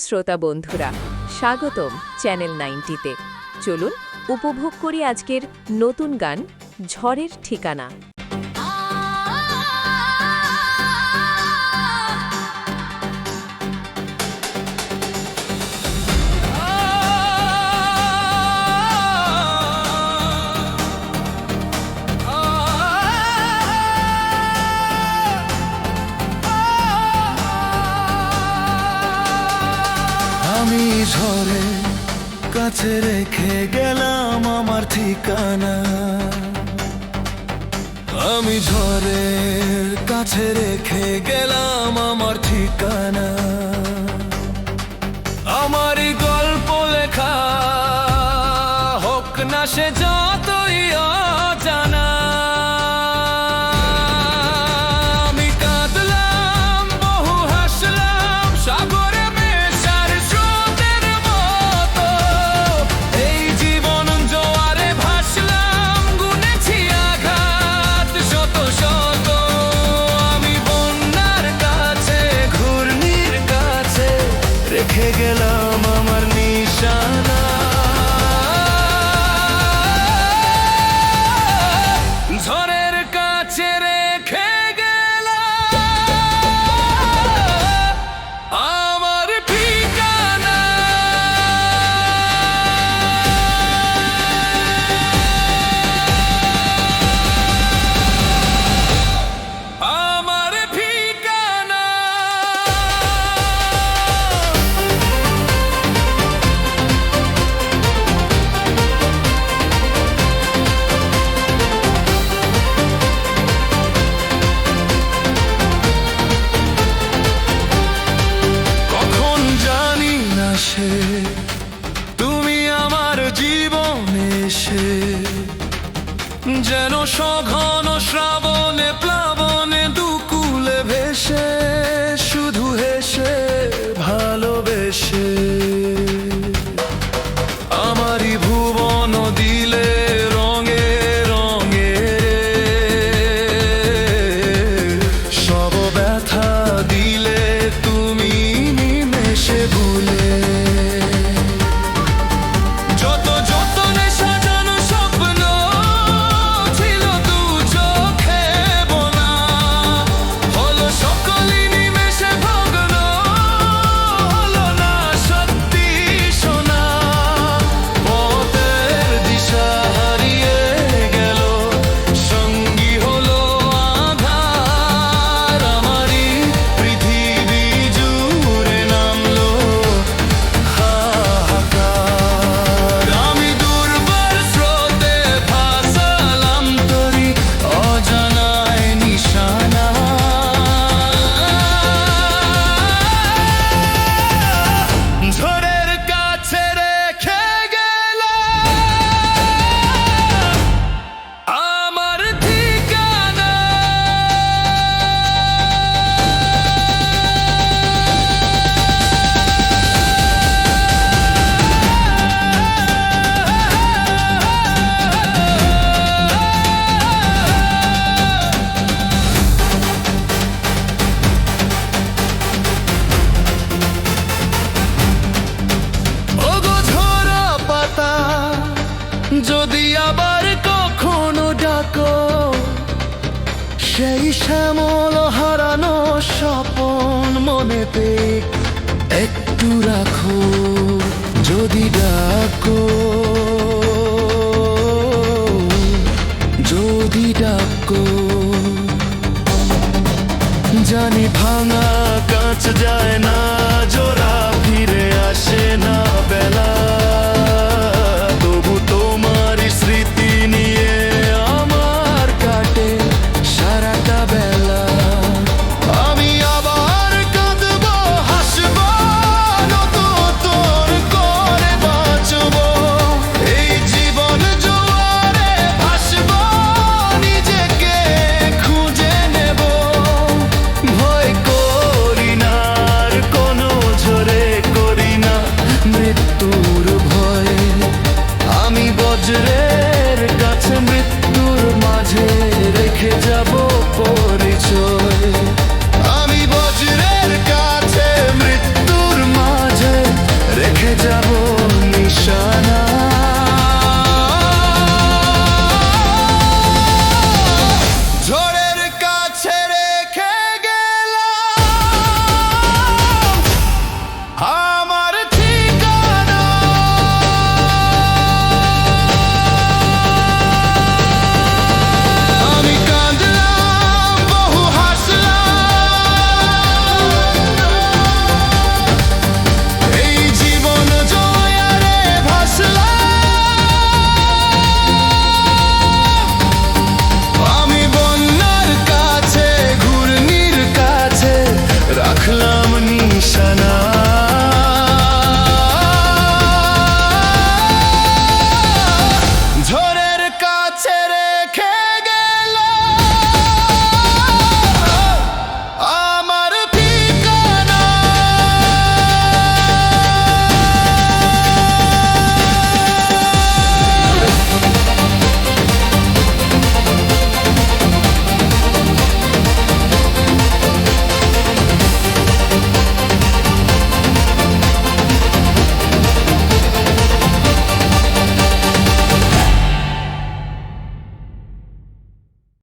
শ্রোতা বন্ধুরা, স্বাগতম চ্যানেল 90-তে। চলুন উপভোগ করি আজকের নতুন গান ঝড়ের ঠিকানা। আমি ঝড়ে কাছে রেখে গেলাম আমার ঠিকানা। আমি ঝড়ের কাছে রেখে গেলাম আমার ঠিকানা। আমারই গল্প লেখা হোক না সে যতই অজানা। আমি কাঁদলাম, বহু হাসলাম, সাগরে মেশার স্রোতের মতো। এই জীবন জোয়ারে ভাসলাম, গুনেছি আঘাত শত শত। আমি বন্যার কাছে, ঘূর্ণির কাছে রেখে গেলাম আমার নিশানা। ঝড়ের কাছে রেখে গেলাম আমার ঠিকানা। আমার ঠিকানা। কখন জানি না সে তুমি আমার জীবনে এসে, যেন সঘন শ্রাবণে প্লাবনে দুকুলে ভেসে, শুধু হেসে ভালোবেসে আমারই ভুবন দিলে রঙে রঙে। সব ব্যথা দিলে তুমি নিমেষে ভুলে। যত যতনে সাজানো স্বপ্ন ছিল দু চোখে বোনা, হলো সকলই নিমেষে ভগ্ন, হলো না সত্যি শোনা। পথের দিশা হারিয়ে গেল, সঙ্গী হলো আধার। আমারই পৃথিবী জুড়ে নামলো হাহাকার। আমি দুর্বার স্রোতে ভাসালাম তরি অজানায় নিশানা। ঝড়ের কাছে রেখে গেলাম আমার ঠিকানা। ওগো ঝরা পাতা, যদি আবার কখনো ডাকো, সেই শ্যামল হারানো স্বপন মনেতে একটু রাখো। যদি ডাকো, যদি ডাকো, জানি ভাঙা কাঁচ যায় না জোরে।